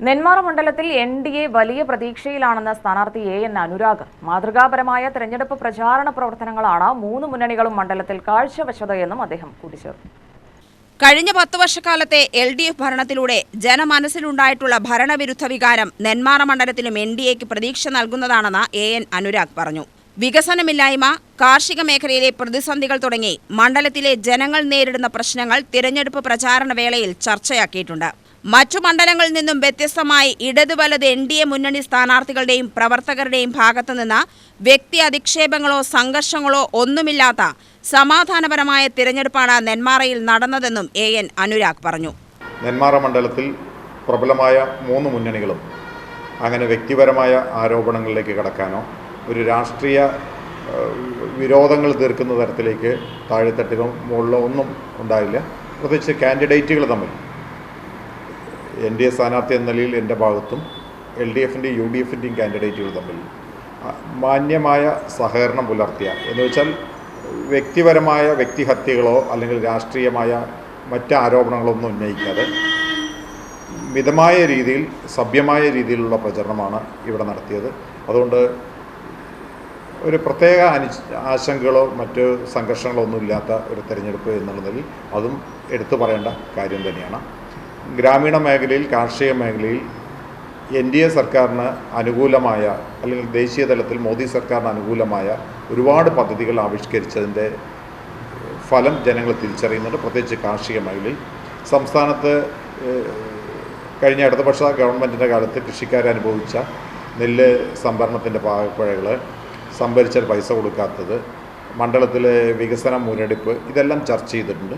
നെന്മാറ മണ്ഡലത്തിൽ എൻ.ഡി.എ വലിയ പ്രതീക്ഷയിലാണെന്ന സ്ഥാനാർത്ഥി എ.എൻ. അനുരാഗ്. മാതൃകാപരമായ തെരഞ്ഞെടുപ്പ് പ്രചാരണ പ്രവർത്തനങ്ങളാണ് മൂന്ന് മുന്നണികളും മണ്ഡലത്തിൽ കാഴ്ചവെച്ചതെന്നും അദ്ദേഹം കൂട്ടിച്ചേർത്തു. കഴിഞ്ഞ 10 വർഷക്കാലത്തെ LDF ഭരണത്തിലൂടെ ജനമനസ്സിലുണ്ടായിട്ടുള്ള ഭരണവിരുദ്ധ വികാരം നെന്മാറ മണ്ഡലത്തിലും എൻ.ഡി.എക്ക് പ്രതീക്ഷ നൽകുന്നതാണെന്ന് എ.എൻ. അനുരാഗ് പറഞ്ഞു. വികസനമില്ലായ്മ, കാർഷിക മേഖലയിലെ പ്രതിസന്ധികൾ തുടങ്ങി മണ്ഡലത്തിലെ ജനങ്ങൾ നേരിടുന്ന പ്രശ്നങ്ങൾ തിരഞ്ഞെടുപ്പ് പ്രചാരണ വേളയിൽ ചർച്ചയാക്കിയിട്ടുണ്ട്. മറ്റു മണ്ഡലങ്ങളിൽ നിന്നും വ്യത്യസ്തമായി ഇടതു വലത് എൻ.ഡി.എ മുന്നണി സ്ഥാനാർത്ഥികളുടെയും പ്രവർത്തകരുടെയും ഭാഗത്തുനിന്ന് വ്യക്തി അധിക്ഷേപങ്ങളോ സംഘർഷങ്ങളോ ഒന്നുമില്ലാത്ത സമാധാനപരമായ തിരഞ്ഞെടുപ്പാണ് നെന്മാറയിൽ നടന്നതെന്നും എ.എൻ. അനുരാഗ് പറഞ്ഞു. നെന്മാറ മണ്ഡലത്തിൽ പ്രബലമായ മൂന്ന് മുന്നണികളും അങ്ങനെ വ്യക്തിപരമായ ആരോപണങ്ങളിലേക്ക് കടക്കാനോ ഒരു രാഷ്ട്രീയ വിരോധങ്ങൾ തീർക്കുന്ന തരത്തിലേക്ക് താഴെത്തട്ടിലോ മുകളിലോ ഒന്നും ഉണ്ടായില്ല. പ്രത്യേകിച്ച് കാൻഡിഡേറ്റുകൾ തമ്മിൽ എൻ.ഡി.എ സ്ഥാനാർത്ഥി എന്ന നിലയിൽ എൻ്റെ ഭാഗത്തും LDFൻ്റെയും UDFൻ്റെയും കാൻഡിഡേറ്റുകൾ തമ്മിൽ മാന്യമായ സഹകരണം പുലർത്തിയ എന്ന് വെച്ചാൽ വ്യക്തിപരമായ വ്യക്തിഹത്യകളോ അല്ലെങ്കിൽ രാഷ്ട്രീയമായ മറ്റ് ആരോപണങ്ങളൊന്നും ഉന്നയിക്കാതെ മിതമായ രീതിയിൽ സഭ്യമായ രീതിയിലുള്ള പ്രചരണമാണ് ഇവിടെ നടത്തിയത്. അതുകൊണ്ട് ഒരു പ്രത്യേക ആശങ്കകളോ മറ്റ് സംഘർഷങ്ങളോ ഒന്നും ഇല്ലാത്ത ഒരു തെരഞ്ഞെടുപ്പ് എന്നുള്ളതിൽ അതും എടുത്തു പറയേണ്ട കാര്യം തന്നെയാണ്. ഗ്രാമീണ മേഖലയിൽ കാർഷിക മേഖലയിൽ NDA സർക്കാരിന് അനുകൂലമായ അല്ലെങ്കിൽ ദേശീയ തലത്തിൽ മോദി സർക്കാരിന് അനുകൂലമായ ഒരുപാട് പദ്ധതികൾ ആവിഷ്കരിച്ചതിൻ്റെ ഫലം ജനങ്ങൾ തിരിച്ചറിയുന്നുണ്ട്. പ്രത്യേകിച്ച് കാർഷിക മേഖലയിൽ സംസ്ഥാനത്ത് കഴിഞ്ഞ ഇടതുപക്ഷ ഗവൺമെൻറ്റിൻ്റെ കാലത്ത് കൃഷിക്കാരനുഭവിച്ച നെല്ല് സംഭരണത്തിൻ്റെ പാകപ്പിഴകൾ, സംഭരിച്ചാൽ പൈസ കൊടുക്കാത്തത്, മണ്ഡലത്തിലെ വികസന മുരടിപ്പ്, ഇതെല്ലാം ചർച്ച ചെയ്തിട്ടുണ്ട്.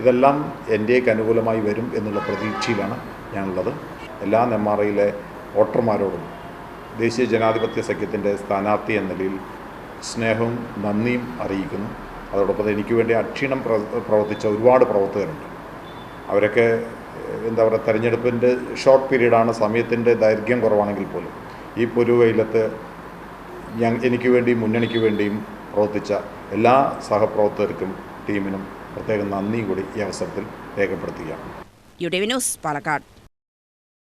ഇതെല്ലാം NDAക്ക് അനുകൂലമായി വരും എന്നുള്ള പ്രതീക്ഷയിലാണ് ഞാനുള്ളത്. എല്ലാ നെന്മാറയിലെ വോട്ടർമാരോടും ദേശീയ ജനാധിപത്യ സഖ്യത്തിൻ്റെ സ്ഥാനാർത്ഥി എന്ന നിലയിൽ സ്നേഹവും നന്ദിയും അറിയിക്കുന്നു. അതോടൊപ്പം എനിക്ക് വേണ്ടി അക്ഷീണം പ്രവർത്തിച്ച ഒരുപാട് പ്രവർത്തകരുണ്ട്. അവരൊക്കെ എന്താ പറയുക, തെരഞ്ഞെടുപ്പിൻ്റെ ഷോർട്ട് പീരീഡാണ്, സമയത്തിൻ്റെ ദൈർഘ്യം കുറവാണെങ്കിൽ പോലും ഈ പൊരുവെയിലത്ത് എനിക്ക് വേണ്ടി മുന്നണിക്ക് വേണ്ടിയും പ്രവർത്തിച്ച എല്ലാ സഹപ്രവർത്തകർക്കും ടീമിനും പ്രത്യേകം നന്ദി കൂടി ഈ അവസരത്തിൽ രേഖപ്പെടുത്തുകയാണ്. UTV news, Palakkad.